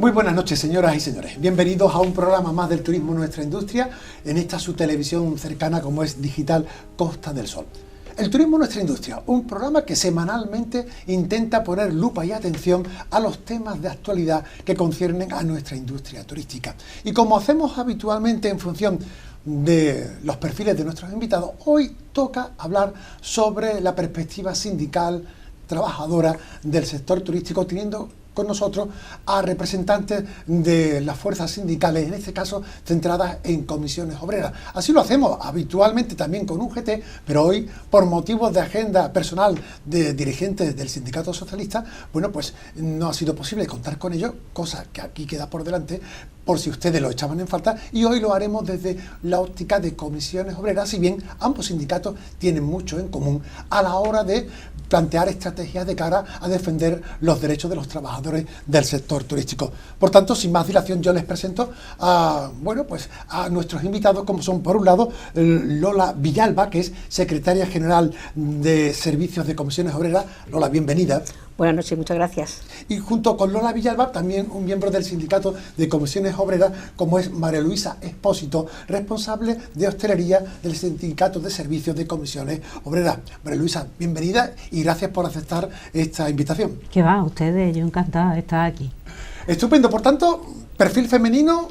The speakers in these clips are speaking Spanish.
Muy buenas noches, señoras y señores. Bienvenidos a un programa más del turismo Nuestra Industria, en esta su televisión cercana como es Digital Costa del Sol. El turismo Nuestra Industria, un programa que semanalmente intenta poner lupa y atención a los temas de actualidad que conciernen a nuestra industria turística. Y como hacemos habitualmente en función de los perfiles de nuestros invitados, hoy toca hablar sobre la perspectiva sindical trabajadora del sector turístico, teniendo con nosotros a representantes de las fuerzas sindicales, en este caso centradas en comisiones obreras. Así lo hacemos habitualmente también con UGT, pero hoy, por motivos de agenda personal de dirigentes del Sindicato Socialista, bueno, pues no ha sido posible contar con ellos, cosa que aquí queda por delante, por si ustedes lo echaban en falta, y hoy lo haremos desde la óptica de comisiones obreras, si bien ambos sindicatos tienen mucho en común a la hora de plantear estrategias de cara a defender los derechos de los trabajadores del sector turístico. Por tanto, sin más dilación, yo les presento a nuestros invitados, como son, por un lado, Lola Villalba, que es secretaria general de Servicios de Comisiones Obreras. Lola, bienvenida. Buenas noches, muchas gracias. Y junto con Lola Villalba, también un miembro del Sindicato de Comisiones Obreras, como es María Luisa Expósito, responsable de hostelería del Sindicato de Servicios de Comisiones Obreras. María Luisa, bienvenida y gracias por aceptar esta invitación. ¿Qué va? Ustedes, yo encantada de estar aquí. Estupendo, por tanto, perfil femenino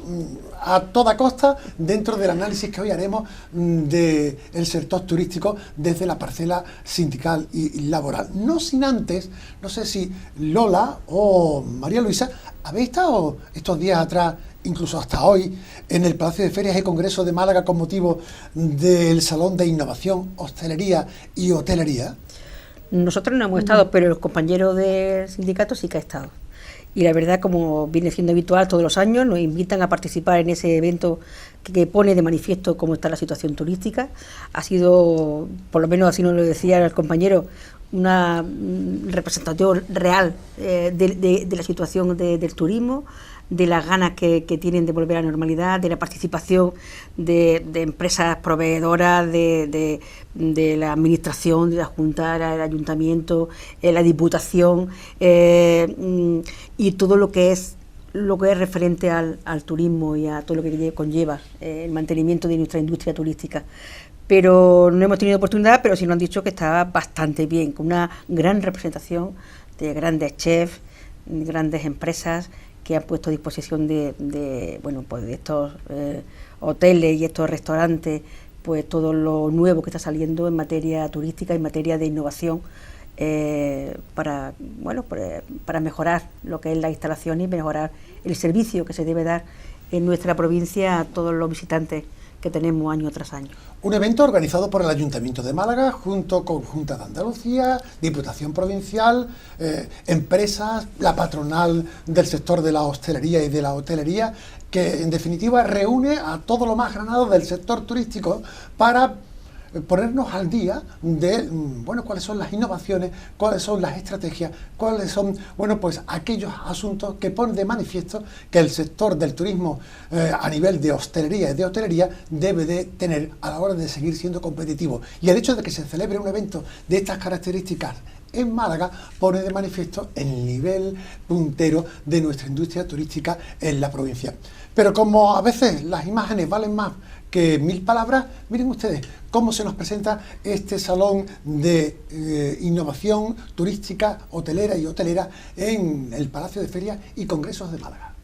a toda costa dentro del análisis que hoy haremos del sector turístico desde la parcela sindical y laboral. No sin antes, no sé si Lola o María Luisa habéis estado estos días atrás, incluso hasta hoy, en el Palacio de Ferias y Congresos de Málaga con motivo del Salón de Innovación, Hostelería y Hotelería. Nosotros no hemos estado, pero los compañeros del sindicato sí que han estado. Y la verdad, como viene siendo habitual todos los años, nos invitan a participar en ese evento que pone de manifiesto cómo está la situación turística. Ha sido, por lo menos así nos lo decía el compañero, una representación real de la situación del turismo, de las ganas que tienen de volver a la normalidad, de la participación de empresas proveedoras, de la administración, de la Junta, el Ayuntamiento, la Diputación, y todo lo que es referente al turismo y a todo lo que conlleva el mantenimiento de nuestra industria turística. Pero no hemos tenido oportunidad, pero sí nos han dicho que estaba bastante bien, con una gran representación de grandes chefs, grandes empresas que han puesto a disposición de estos hoteles y estos restaurantes, pues todo lo nuevo que está saliendo en materia turística, en materia de innovación, para mejorar lo que es la instalación y mejorar el servicio que se debe dar en nuestra provincia a todos los visitantes que tenemos año tras año. Un evento organizado por el Ayuntamiento de Málaga, junto con Junta de Andalucía, Diputación Provincial, empresas, la patronal del sector de la hostelería y de la hotelería, que en definitiva reúne a todo lo más granado del sector turístico para ponernos al día de cuáles son las innovaciones, cuáles son las estrategias, cuáles son aquellos asuntos que ponen de manifiesto que el sector del turismo a nivel de hostelería y de hotelería debe de tener a la hora de seguir siendo competitivo. Y el hecho de que se celebre un evento de estas características en Málaga pone de manifiesto el nivel puntero de nuestra industria turística en la provincia. Pero como a veces las imágenes valen más que 1000 palabras, miren ustedes cómo se nos presenta este salón de innovación turística, hotelera y hotelera en el Palacio de Ferias y Congresos de Málaga.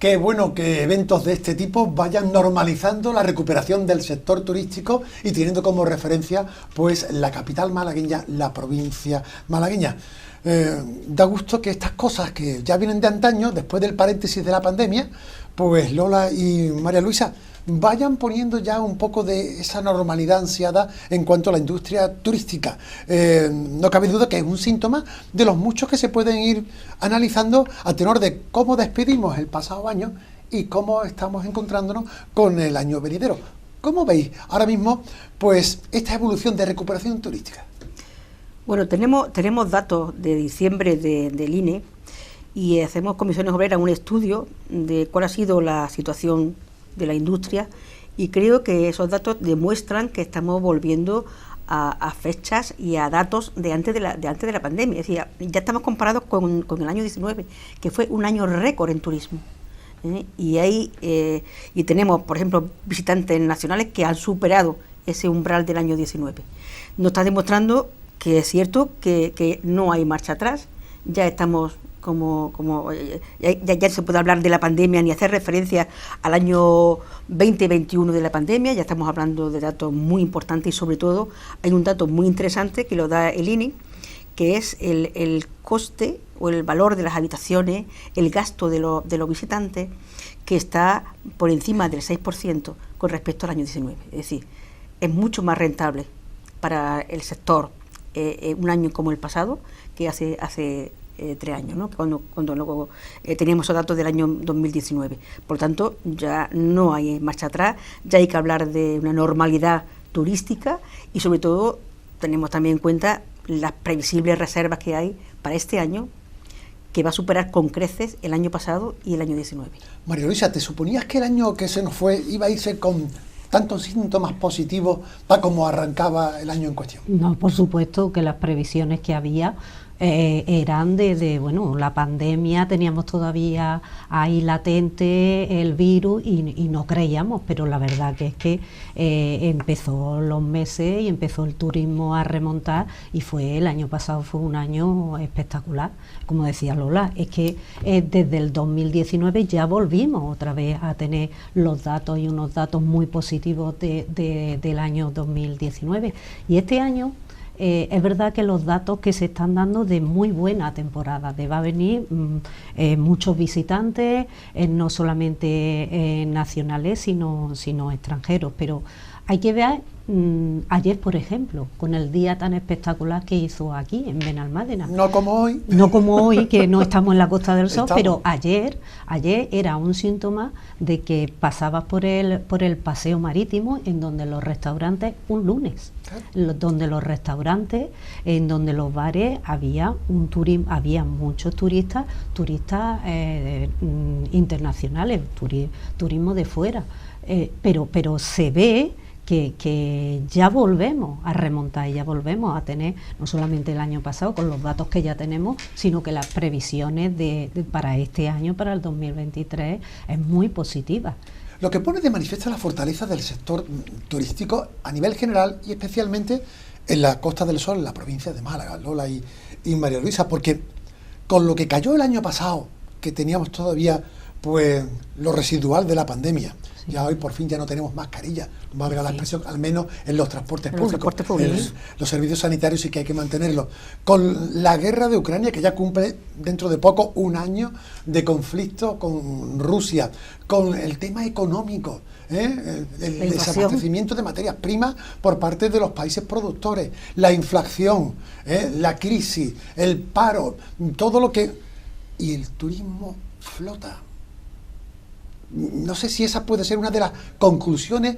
Qué bueno que eventos de este tipo vayan normalizando la recuperación del sector turístico y teniendo como referencia pues la capital malagueña, la provincia malagueña. Da gusto que estas cosas que ya vienen de antaño, después del paréntesis de la pandemia, pues Lola y María Luisa vayan poniendo ya un poco de esa normalidad ansiada en cuanto a la industria turística. No cabe duda que es un síntoma de los muchos que se pueden ir analizando a tenor de cómo despedimos el pasado año y cómo estamos encontrándonos con el año venidero. ¿Cómo veis ahora mismo pues esta evolución de recuperación turística? Bueno, tenemos datos de diciembre del INE y hacemos Comisiones Obreras un estudio de cuál ha sido la situación de la industria y creo que esos datos demuestran que estamos volviendo a fechas y a datos de antes de la pandemia. Es decir, ya estamos comparados con el año 19, que fue un año récord en turismo. Y tenemos, por ejemplo, visitantes nacionales que han superado ese umbral del año 19. Nos está demostrando que es cierto que no hay marcha atrás, ya estamos ya se puede hablar de la pandemia ni hacer referencia al año 2021 de la pandemia, ya estamos hablando de datos muy importantes y sobre todo hay un dato muy interesante que lo da el INE, que es el coste o el valor de las habitaciones, el gasto de los visitantes, que está por encima del 6% con respecto al año 19. Es decir, es mucho más rentable para el sector un año como el pasado que hace 3 años, ¿no? Cuando luego teníamos esos datos del año 2019. Por lo tanto, ya no hay marcha atrás, ya hay que hablar de una normalidad turística y sobre todo tenemos también en cuenta las previsibles reservas que hay para este año, que va a superar con creces el año pasado y el año 19. María Luisa, ¿te suponías que el año que se nos fue iba a irse con tantos síntomas positivos para como arrancaba el año en cuestión? No, por supuesto que las previsiones que había eran bueno, la pandemia, teníamos todavía ahí latente el virus y no creíamos, pero la verdad que es que empezó los meses y empezó el turismo a remontar y el año pasado fue un año espectacular. Como decía Lola, es que desde el 2019 ya volvimos otra vez a tener los datos y unos datos muy positivos del año 2019 y este año es verdad que los datos que se están dando de muy buena temporada, va a venir muchos visitantes, no solamente nacionales, sino extranjeros, pero hay que ver ayer, por ejemplo, con el día tan espectacular que hizo aquí en Benalmádena. No como hoy. No como hoy, que no estamos en la Costa del Sol, pero ayer era un síntoma de que pasabas por el paseo marítimo, en donde los restaurantes, un lunes, donde los restaurantes, en donde los bares, había muchos turistas internacionales, turismo de fuera, pero se ve que ya volvemos a remontar y ya volvemos a tener, no solamente el año pasado con los datos que ya tenemos, sino que las previsiones para este año, para el 2023, es muy positiva. Lo que pone de manifiesto la fortaleza del sector turístico a nivel general y especialmente en la Costa del Sol, en la provincia de Málaga, Lola y María Luisa, porque con lo que cayó el año pasado, que teníamos todavía pues lo residual de la pandemia, ya hoy por fin ya no tenemos mascarilla, valga la expresión, al menos en los transportes públicos. Los servicios sanitarios sí que hay que mantenerlos. Con la guerra de Ucrania, que ya cumple dentro de poco un año de conflicto con Rusia, con el tema económico, el desabastecimiento de materias primas por parte de los países productores, la inflación, la crisis, el paro, todo lo que... Y el turismo flota. No sé si esa puede ser una de las conclusiones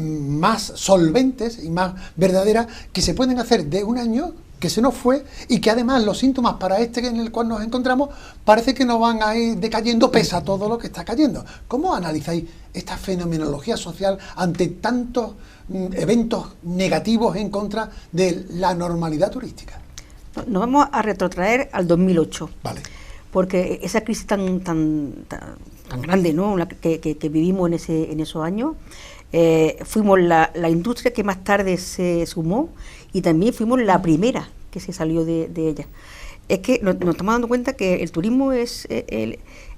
más solventes y más verdaderas que se pueden hacer de un año que se nos fue y que además los síntomas para en el cual nos encontramos parece que no van a ir decayendo pese a todo lo que está cayendo. ¿Cómo analizáis esta fenomenología social ante tantos eventos negativos en contra de la normalidad turística? Nos vamos a retrotraer al 2008. Vale. Porque esa crisis tan grande, ¿no?, que vivimos en esos años, fuimos la industria que más tarde se sumó y también fuimos la primera que se salió de ella. Es que nos estamos dando cuenta que el turismo es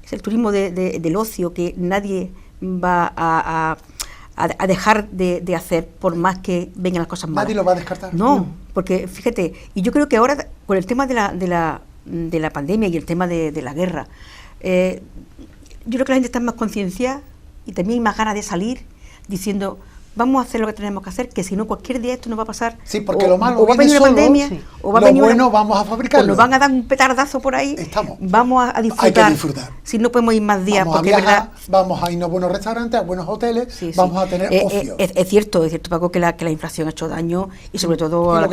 es el turismo del ocio, que nadie va a dejar de hacer por más que vengan las cosas malas. ¿Nadie lo va a descartar? No, porque fíjate, y yo creo que ahora con el tema de la pandemia y el tema de la guerra, yo creo que la gente está más concienciada y también más ganas de salir diciendo, vamos a hacer lo que tenemos que hacer, que si no cualquier día esto nos va a pasar. Sí, porque lo malo o va a venir una pandemia, o va a venir bueno vamos a fabricarlo. O nos van a dar un petardazo por ahí. Vamos a disfrutar. Hay que disfrutar. Si no podemos ir más días, vamos porque a viajar, es verdad. vamos a irnos a buenos restaurantes, a buenos hoteles, vamos a tener ocio. Es cierto, Paco, que la inflación ha hecho daño y sobre todo a la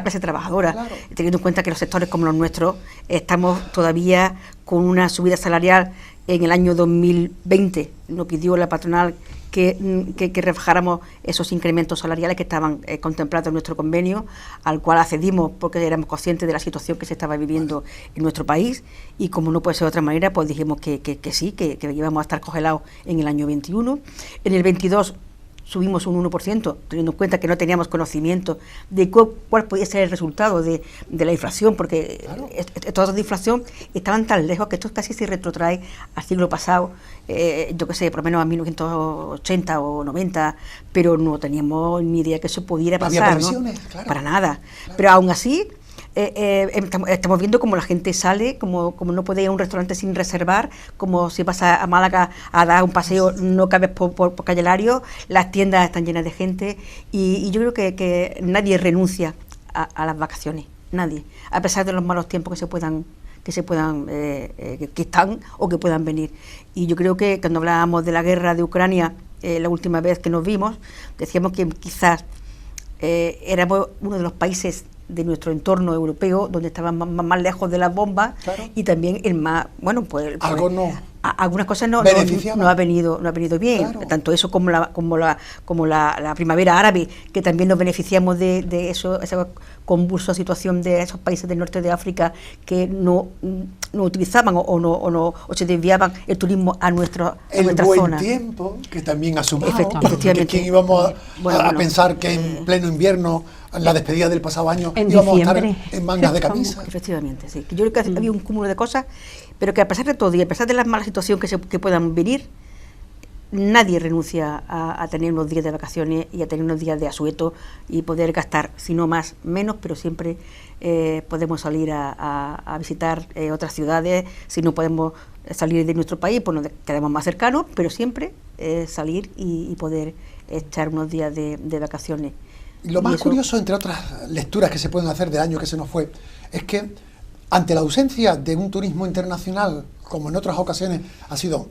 clase trabajadora, claro. Teniendo en cuenta que los sectores como los nuestros estamos todavía con una subida salarial. En el año 2020 nos pidió la patronal que reflejáramos esos incrementos salariales que estaban contemplados en nuestro convenio, al cual accedimos porque éramos conscientes de la situación que se estaba viviendo en nuestro país, y como no puede ser de otra manera, pues dijimos que sí, que íbamos a estar congelados en el año 21. En el 22 subimos un 1%, teniendo en cuenta que no teníamos conocimiento de cuál podía ser el resultado de la inflación, porque claro, estos datos de inflación estaban tan lejos que esto casi se retrotrae al siglo pasado, yo qué sé, por lo menos a 1980 o 90, pero no teníamos ni idea que eso pudiera pasar. Había previsiones, ¿no? Claro. Para nada. Claro. Pero aún así, estamos viendo como la gente sale, como no puede ir a un restaurante sin reservar, como si vas a Málaga a dar un paseo, no cabes por calle Lario, las tiendas están llenas de gente, y yo creo que nadie renuncia a las vacaciones, nadie, a pesar de los malos tiempos que están o que puedan venir. Y yo creo que cuando hablábamos de la guerra de Ucrania, la última vez que nos vimos, decíamos que quizás éramos uno de los países de nuestro entorno europeo donde estaban más lejos de las bombas, claro, y también el más, bueno, pues algo no. Algunas cosas no ha venido bien, claro, tanto eso como la primavera árabe, que también nos beneficiamos de eso, esa convulsa situación de esos países del norte de África que no utilizaban o se desviaban el turismo a nuestra zona. El buen tiempo que también asumimos, efectivamente. ¿Quién íbamos a pensar que en pleno invierno, en la despedida del pasado año, en íbamos diciembre, a estar en mangas de camisa? Efectivamente, sí. Yo creo que había un cúmulo de cosas, pero que a pesar de todo y a pesar de las malas situaciones que puedan venir, nadie renuncia a tener unos días de vacaciones y a tener unos días de asueto y poder gastar, si no más, menos, pero siempre podemos salir a visitar otras ciudades. Si no podemos salir de nuestro país, pues nos quedamos más cercanos, pero siempre salir y poder echar unos días de vacaciones. Y lo más curioso, entre otras lecturas que se pueden hacer del año que se nos fue, es que ante la ausencia de un turismo internacional, como en otras ocasiones ha sido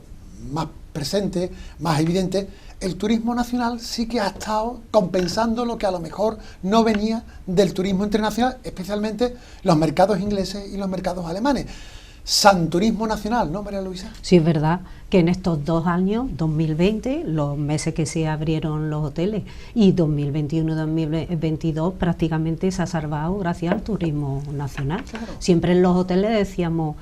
más presente, más evidente, el turismo nacional sí que ha estado compensando lo que a lo mejor no venía del turismo internacional, especialmente los mercados ingleses y los mercados alemanes. San turismo nacional, ¿no, María Luisa? Sí, es verdad que en estos 2 años, 2020, los meses que se abrieron los hoteles, y 2021 y 2022 prácticamente se ha salvado gracias al turismo nacional. Claro. Siempre en los hoteles decíamos,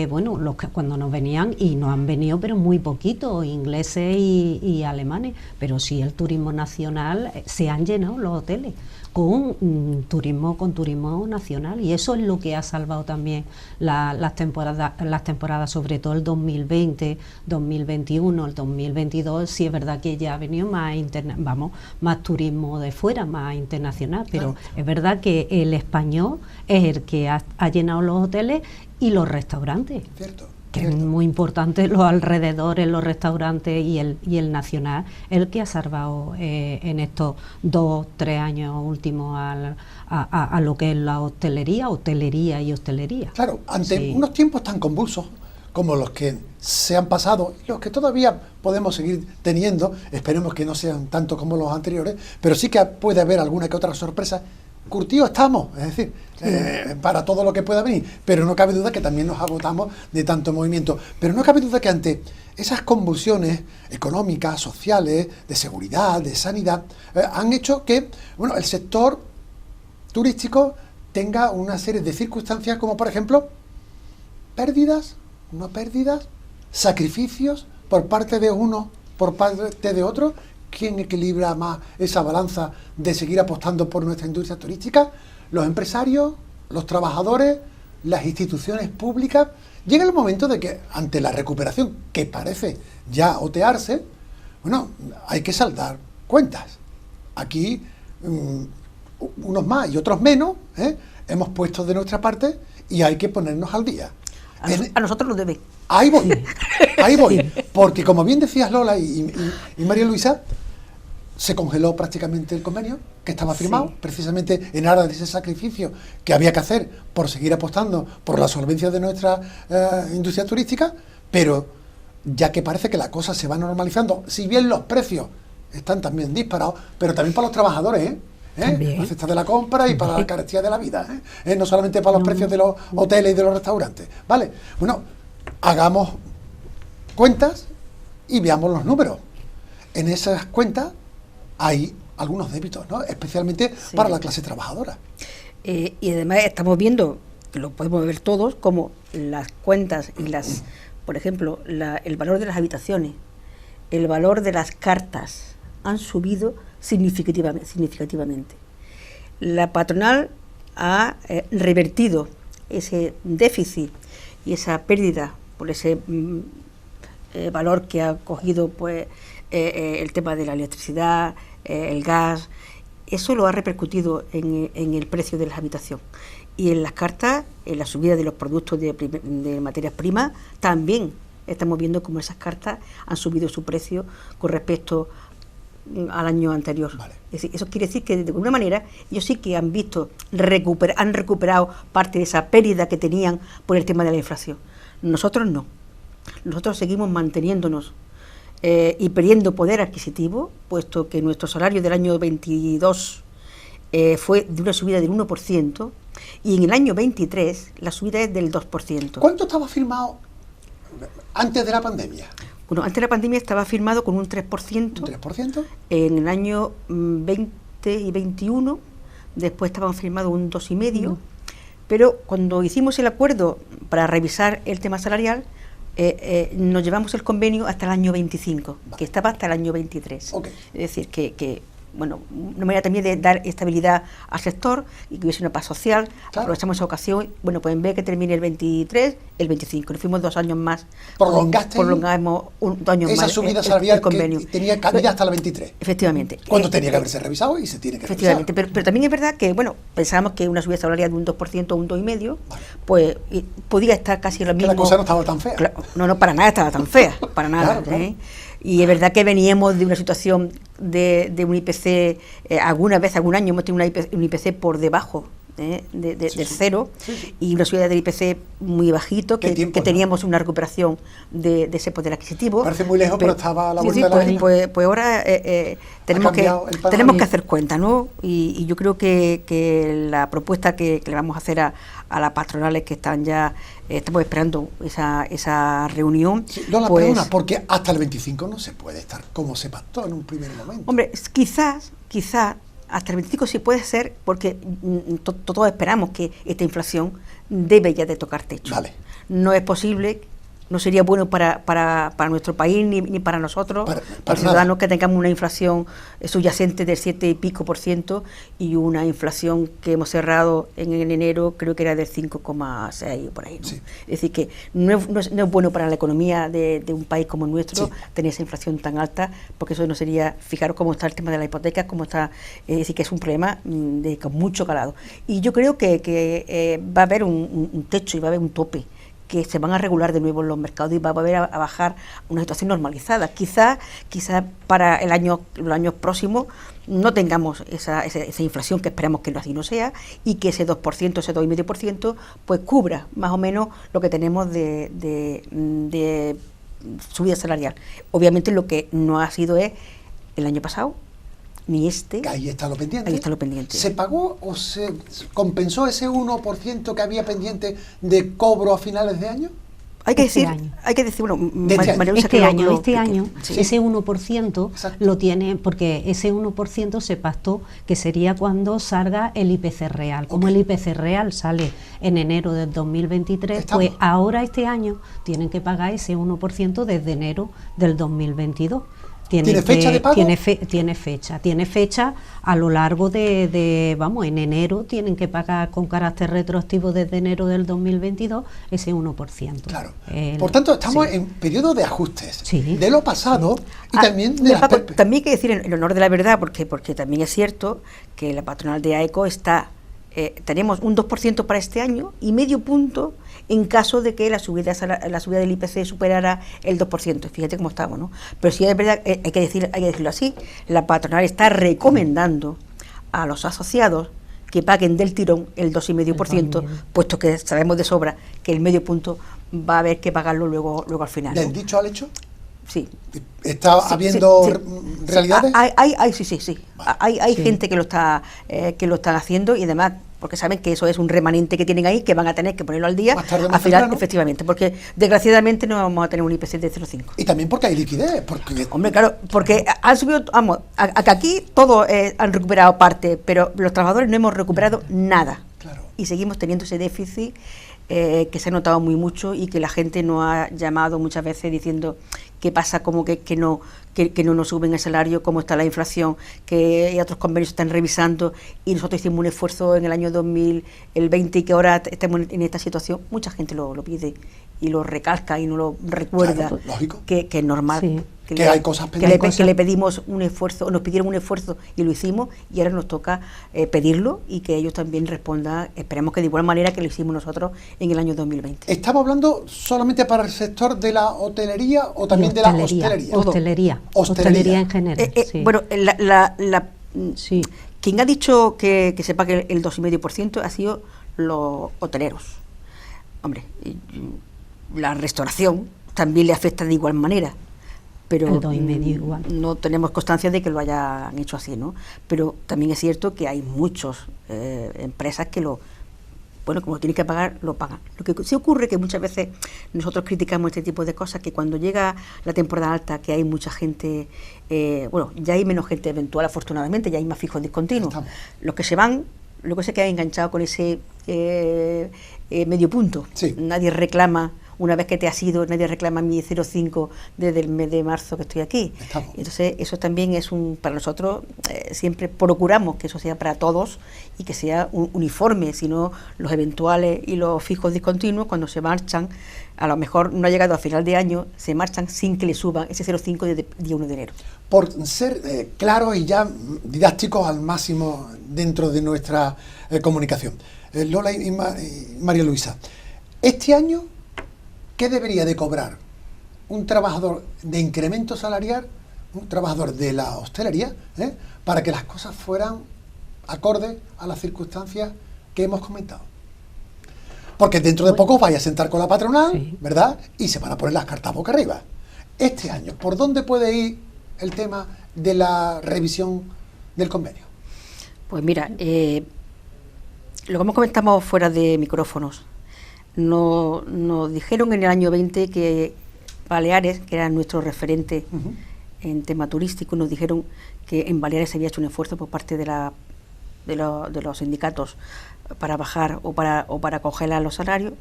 bueno, cuando nos venían, y nos han venido pero muy poquito, ingleses y alemanes, pero sí el turismo nacional, se han llenado los hoteles con turismo nacional, y eso es lo que ha salvado también las temporadas, sobre todo el 2020, 2021, el 2022, sí es verdad que ya ha venido más turismo de fuera, más internacional, pero es verdad que el español es el que ha llenado los hoteles y los restaurantes. Cierto. Que es muy importante, los alrededores, los restaurantes y el nacional, el que ha salvado en estos 2-3 años últimos a lo que es la hostelería. Claro, ante unos tiempos tan convulsos como los que se han pasado, y los que todavía podemos seguir teniendo, esperemos que no sean tanto como los anteriores, pero sí que puede haber alguna que otra sorpresa. Curtidos estamos, es decir, para todo lo que pueda venir, pero no cabe duda que también nos agotamos de tanto movimiento. Pero no cabe duda que ante esas convulsiones económicas, sociales, de seguridad, de sanidad, han hecho que el sector turístico tenga una serie de circunstancias como, por ejemplo, pérdidas, no pérdidas, sacrificios por parte de uno, por parte de otro. ¿Quién equilibra más esa balanza de seguir apostando por nuestra industria turística? ¿Los empresarios? ¿Los trabajadores? las instituciones públicas, llega el momento de que ante la recuperación que parece ya otearse, bueno, hay que saldar cuentas. Aquí unos más y otros menos, hemos puesto de nuestra parte y hay que ponernos al día. A nosotros nos debe. Ahí voy, porque como bien decías Lola y María Luisa, se congeló prácticamente el convenio que estaba firmado, precisamente en aras de ese sacrificio que había que hacer por seguir apostando por la solvencia de nuestra industria turística, pero ya que parece que la cosa se va normalizando, si bien los precios están también disparados, pero también para los trabajadores, la cesta de la compra y para la carestía de la vida, no solamente para los precios de los hoteles y de los restaurantes, ¿vale? Bueno, hagamos cuentas y veamos los números. En esas cuentas hay algunos débitos, ¿no? Especialmente para la clase trabajadora. Y además estamos viendo, que lo podemos ver todos, como las cuentas y las, por ejemplo, el valor de las habitaciones, el valor de las cartas han subido significativamente. La patronal ha revertido ese déficit y esa pérdida por ese valor que ha cogido pues el tema de la electricidad, el gas. Eso lo ha repercutido en el precio de las habitaciones. Y en las cartas, en la subida de los productos de materias primas, también estamos viendo cómo esas cartas han subido su precio con respecto al año anterior. Vale. Es decir, eso quiere decir que de alguna manera ellos sí que han visto, han recuperado parte de esa pérdida que tenían por el tema de la inflación. Nosotros no. Nosotros seguimos manteniéndonos y perdiendo poder adquisitivo, puesto que nuestro salario del año 22 fue de una subida del 1%, y en el año 23 la subida es del 2%. ¿Cuánto estaba firmado antes de la pandemia? Bueno, antes de la pandemia estaba firmado con un 3%. ¿Un 3%? En el año 20 y 21, después estaban firmados un 2,5%, pero cuando hicimos el acuerdo para revisar el tema salarial, nos llevamos el convenio hasta el año 25, que estaba hasta el año 23. Okay. Es decir, que bueno, una manera también de dar estabilidad al sector y que hubiese una paz social. Claro. Aprovechamos esa ocasión, bueno, pues en vez de que termine el 23, el 25. Nos fuimos 2 años más. Prolongamos 2 años esa más. Esa subida salarial que tenía cabida hasta el 23. Efectivamente. Cuando tenía que haberse revisado y se tiene que revisar. Efectivamente, pero también es verdad que, bueno, pensábamos que una subida salarial de un 2% o un 2,5%, pues podía estar casi lo mismo. Que la cosa no estaba tan fea. Claro, no, para nada estaba tan fea, para nada. Claro. Y es verdad que veníamos de una situación de un IPC, alguna vez, algún año hemos tenido un IPC por debajo del cero, y una subida del IPC muy bajito, que teníamos una recuperación de ese poder adquisitivo. Parece muy lejos, pero estaba a la vuelta de la esquina. Pues ahora tenemos que hacer cuenta, ¿no? Y yo creo que la propuesta que le vamos a hacer a las patronales que están ya, estamos esperando esa reunión. Sí, no la perdona, porque hasta el 25 no se puede estar como se pactó en un primer momento. Hombre, quizás hasta el 25 sí puede ser, porque todos esperamos que esta inflación debe ya de tocar techo. Vale. No es posible, no sería bueno para nuestro país ni para nosotros, para los ciudadanos, que tengamos una inflación subyacente del 7 y pico % y una inflación que hemos cerrado en enero, creo que era del 5,6 por ahí, ¿no? Sí. Es decir, que no es bueno para la economía de un país como el nuestro tener esa inflación tan alta, porque eso no sería, fijaros cómo está el tema de la hipoteca, cómo está, es decir, que es un problema con mucho calado. Y yo creo que va a haber un techo y va a haber un tope, que se van a regular de nuevo en los mercados y va a volver a bajar una situación normalizada. Quizá para los años próximos no tengamos esa inflación, que esperamos que así no sea, y que ese 2%, ese 2,5%, pues cubra más o menos lo que tenemos de subida salarial. Obviamente lo que no ha sido es el año pasado, ni este. Que ahí está lo pendiente. Ahí está lo pendiente. ¿Se pagó o se compensó ese 1% que había pendiente de cobro a finales de año? Hay que decir, bueno, este año, ese 1% lo tiene, porque ese 1% se pactó que sería cuando salga el IPC real. Como el IPC real sale en enero del 2023, pues ahora este año tienen que pagar ese 1% desde enero del 2022. ¿Tiene fecha de pago? Tiene fecha a lo largo vamos, en enero tienen que pagar con carácter retroactivo desde enero del 2022 ese 1%. Claro. Por tanto, estamos en periodo de ajustes de lo pasado y también de las también hay que decir en honor de la verdad, porque también es cierto que la patronal de AECO está... tenemos un 2% para este año y medio punto en caso de que la subida del IPC superara el 2%. Fíjate cómo estamos, ¿no? Pero sí es verdad, hay que decirlo así, la patronal está recomendando a los asociados que paguen del tirón el 2,5%, puesto que sabemos de sobra que el medio punto va a haber que pagarlo luego al final, ¿no? ¿Del dicho al hecho? Sí. ¿Está habiendo realidades? Sí. Hay gente que lo está haciendo, y además porque saben que eso es un remanente que tienen ahí, que van a tener que ponerlo al día al final, efectivamente, porque desgraciadamente no vamos a tener un IPC de 0,5. Y también porque hay liquidez. Hombre, claro, porque han subido, vamos, aquí todos han recuperado parte, pero los trabajadores no hemos recuperado nada. Claro. Y seguimos teniendo ese déficit que se ha notado muy mucho y que la gente nos ha llamado muchas veces diciendo qué pasa, como que no nos suben el salario, cómo está la inflación, que otros convenios están revisando, y nosotros hicimos un esfuerzo en el año 2020 y que ahora estamos en esta situación. Mucha gente lo pide y lo recalca y no lo recuerda, claro, lógico, que es normal. Sí. Que hay cosas pendientes. Que le pedimos un esfuerzo, nos pidieron un esfuerzo y lo hicimos, y ahora nos toca pedirlo y que ellos también respondan, esperemos que de igual manera que lo hicimos nosotros en el año 2020. ¿Estamos hablando solamente para el sector de la hotelería o también de la hostelería? Hostelería en general. Sí. Bueno, quien ha dicho que se pague el 2,5% ha sido los hoteleros. Hombre, la restauración también le afecta de igual manera, pero no tenemos constancia de que lo hayan hecho así, ¿no? Pero también es cierto que hay muchas empresas que como tienen que pagar, lo pagan. Lo que sí ocurre que muchas veces nosotros criticamos este tipo de cosas, que cuando llega la temporada alta, que hay mucha gente, ya hay menos gente eventual, afortunadamente, ya hay más fijos discontinuos. Los que se van, luego se quedan enganchados con ese medio punto. Sí. Nadie reclama. Una vez que te has ido, nadie reclama mi 0,5 desde el mes de marzo que estoy aquí. Entonces, eso también es para nosotros, siempre procuramos que eso sea para todos y que sea uniforme, si no los eventuales y los fijos discontinuos, cuando se marchan, a lo mejor no ha llegado a final de año, se marchan sin que le suban ese 0,5 desde el día 1 de enero. Por ser claros y ya didácticos al máximo dentro de nuestra comunicación, Lola y María Luisa, este año, ¿qué debería de cobrar un trabajador de incremento salarial, un trabajador de la hostelería, para que las cosas fueran acordes a las circunstancias que hemos comentado? Porque dentro de poco vaya a sentar con la patronal, ¿verdad? Y se van a poner las cartas boca arriba. Este año, ¿por dónde puede ir el tema de la revisión del convenio? Pues mira, lo que hemos comentado fuera de micrófonos, nos dijeron en el año 20 que Baleares, que era nuestro referente en tema turístico, nos dijeron que en Baleares se había hecho un esfuerzo por parte de los sindicatos para bajar o para congelar los salarios,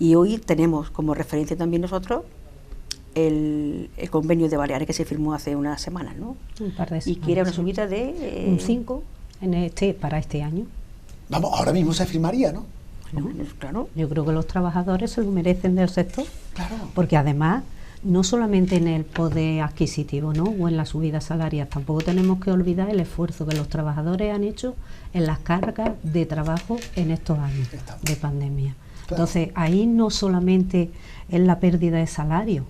y hoy tenemos como referencia también nosotros el convenio de Baleares que se firmó hace unas semanas, ¿no? Un par de semanas, y que era una subida de... un 5 para este año. Vamos, ahora mismo se firmaría, ¿no? Claro. Yo creo que los trabajadores se lo merecen del sector, claro, porque además no solamente en el poder adquisitivo, ¿no?, o en la subida salarial, tampoco tenemos que olvidar el esfuerzo que los trabajadores han hecho en las cargas de trabajo en estos años de pandemia. Claro. Entonces ahí no solamente es la pérdida de salario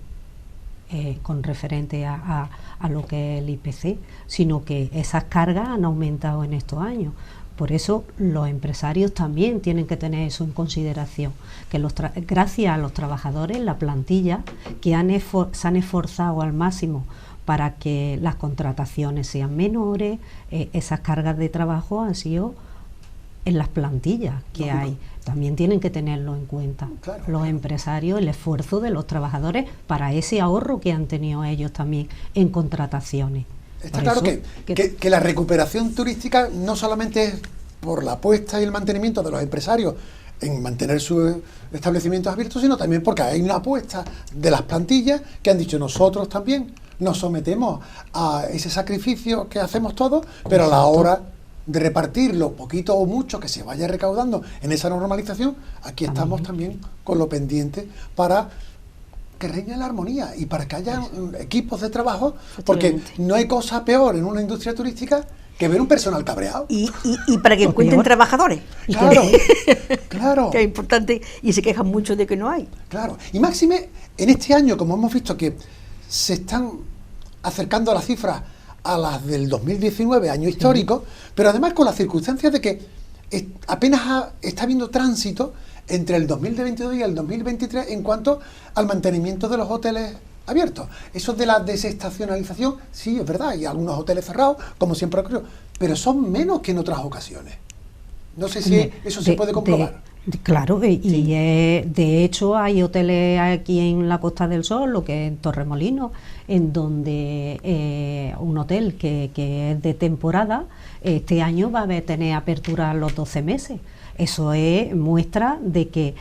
con referente a lo que es el IPC, sino que esas cargas han aumentado en estos años. Por eso los empresarios también tienen que tener eso en consideración, que gracias a los trabajadores, la plantilla, que se han esforzado al máximo para que las contrataciones sean menores, esas cargas de trabajo han sido en las plantillas que hay. También tienen que tenerlo en cuenta los empresarios, el esfuerzo de los trabajadores para ese ahorro que han tenido ellos también en contrataciones. Está claro que la recuperación turística no solamente es por la apuesta y el mantenimiento de los empresarios en mantener sus establecimientos abiertos, sino también porque hay una apuesta de las plantillas que han dicho nosotros también nos sometemos a ese sacrificio que hacemos todos, pero a la hora de repartir lo poquito o mucho que se vaya recaudando en esa normalización, aquí estamos también con lo pendiente para que reine la armonía y para que haya equipos de trabajo, porque no hay cosa peor en una industria turística que ver un personal cabreado. Y para que encuentren trabajadores. Claro, claro. Que es importante, y se quejan mucho de que no hay. Claro. Y máxime, en este año, como hemos visto que se están acercando las cifras a las del 2019, año histórico, pero además con las circunstancias de que apenas está habiendo tránsito entre el 2022 y el 2023 en cuanto al mantenimiento de los hoteles abiertos. Eso de la desestacionalización, sí, es verdad, hay algunos hoteles cerrados, como siempre ocurrió, pero son menos que en otras ocasiones. No sé si eso se puede comprobar. Claro, de hecho hay hoteles aquí en la Costa del Sol, lo que es en Torremolinos, en donde un hotel que es de temporada, este año va a tener apertura los 12 meses. Eso es muestra de que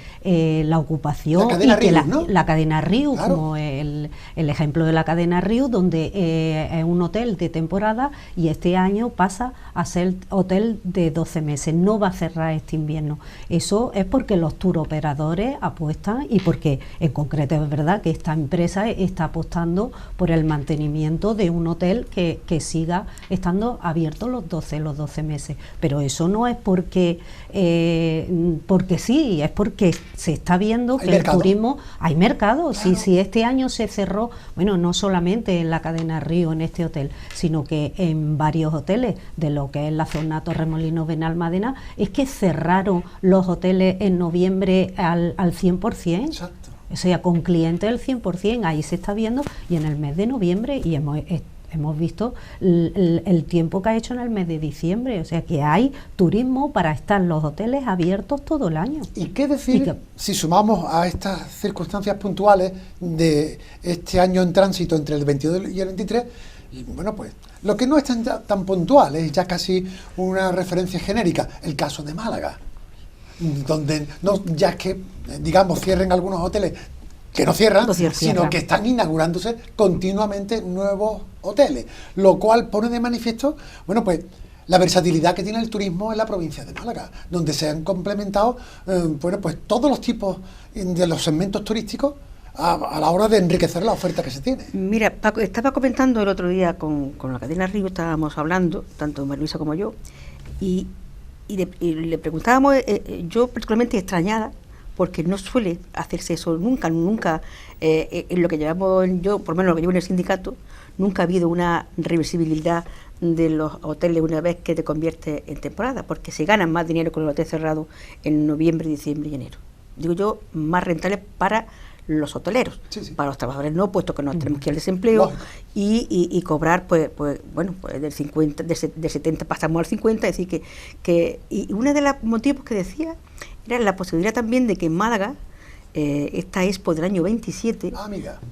la ocupación la cadena la cadena Riu, claro, como el ejemplo de la cadena Riu, donde es un hotel de temporada y este año pasa a ser hotel de 12 meses, no va a cerrar este invierno. Eso es porque los turoperadores apuestan y porque en concreto es verdad que esta empresa está apostando por el mantenimiento de un hotel que siga estando abierto los 12 meses. Pero eso no es porque sí, es porque se está viendo que el turismo, hay mercado. Claro. Si este año se cerró, bueno, no solamente en la cadena Río, en este hotel, sino que en varios hoteles de lo que es la zona Torremolinos, Benalmádena, es que cerraron los hoteles en noviembre al 100%. Exacto. O sea, con clientes del 100%, ahí se está viendo, y en el mes de noviembre, y hemos visto el tiempo que ha hecho en el mes de diciembre, o sea que hay turismo para estar los hoteles abiertos todo el año. ¿Y qué decir si sumamos a estas circunstancias puntuales de este año en tránsito entre el 22 y el 23? Bueno, pues lo que no es tan puntual es ya casi una referencia genérica, el caso de Málaga, donde no ya es que, digamos, cierren algunos hoteles, que no cierran, sino que están inaugurándose continuamente nuevos hoteles, lo cual pone de manifiesto, bueno, pues la versatilidad que tiene el turismo en la provincia de Málaga, donde se han complementado, bueno, pues todos los tipos de los segmentos turísticos a la hora de enriquecer la oferta que se tiene. Mira, Paco, estaba comentando el otro día con la cadena Río, estábamos hablando, tanto María como yo, y le preguntábamos, yo particularmente extrañada, porque no suele hacerse eso nunca, en lo que llevamos, yo, por lo menos lo que llevo en el sindicato, nunca ha habido una reversibilidad de los hoteles una vez que te conviertes en temporada, porque se ganan más dinero con el hotel cerrado en noviembre, diciembre y enero. Digo yo, más rentables para los hoteleros, para los trabajadores no, puesto que nos tenemos que ir al desempleo y cobrar, pues bueno, pues del 50, del 70 pasamos al 50, es decir que y uno de los motivos que decía era la posibilidad también de que en Málaga esta Expo del año 27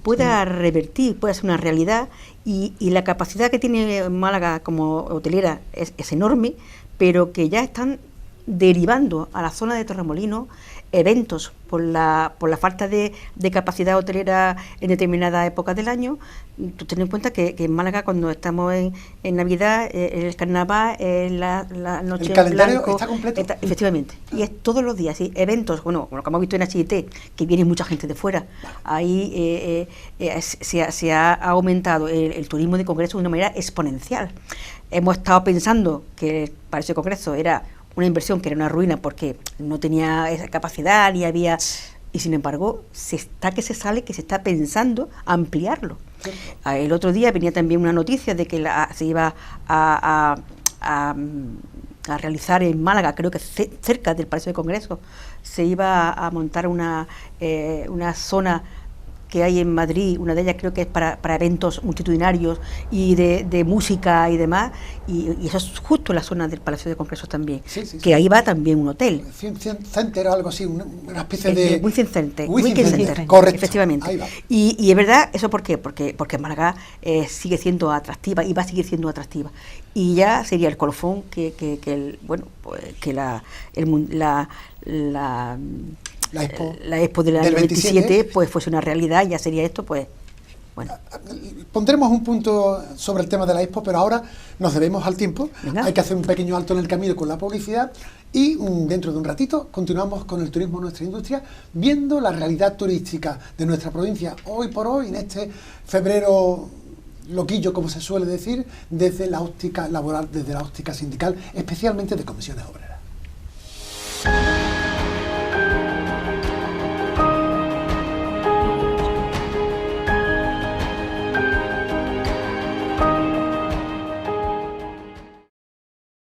pueda revertir, pueda ser una realidad, y la capacidad que tiene Málaga como hotelera es enorme, pero que ya están derivando a la zona de Torremolinos eventos por la falta de capacidad hotelera en determinadas épocas del año. Tú ten en cuenta que en Málaga, cuando estamos en Navidad, el carnaval, la noche el calendario blanco, está completo. Efectivamente, y es todos los días, ¿sí? Eventos, bueno, lo que hemos visto en HIT, que viene mucha gente de fuera. Ahí se ha aumentado el turismo de congresos de una manera exponencial. Hemos estado pensando que para ese congreso era una inversión que era una ruina porque no tenía esa capacidad ni había, y sin embargo se está pensando ampliarlo. El otro día venía también una noticia de que se iba a realizar en Málaga, creo que cerca del Palacio de Congresos, se iba a montar una zona que hay en Madrid, una de ellas creo que es para eventos multitudinarios y de música y demás, y eso es justo en la zona del Palacio de Congresos también, que ahí va también un hotel. Center o algo así, una especie de... Weekend Center, correcto. Efectivamente. Ahí va. Y es verdad, ¿eso por qué? Porque Málaga sigue siendo atractiva y va a seguir siendo atractiva. Y ya sería el colofón que la Expo del año 27 pues fuese una realidad, ya sería esto, pues Bueno. Pondremos un punto sobre el tema de la Expo, pero ahora nos debemos al tiempo. Venga. Hay que hacer un pequeño alto en el camino con la publicidad y dentro de un ratito continuamos con el turismo en nuestra industria, viendo la realidad turística de nuestra provincia hoy por hoy, en este febrero loquillo, como se suele decir, desde la óptica laboral, desde la óptica sindical, especialmente de comisiones obreras.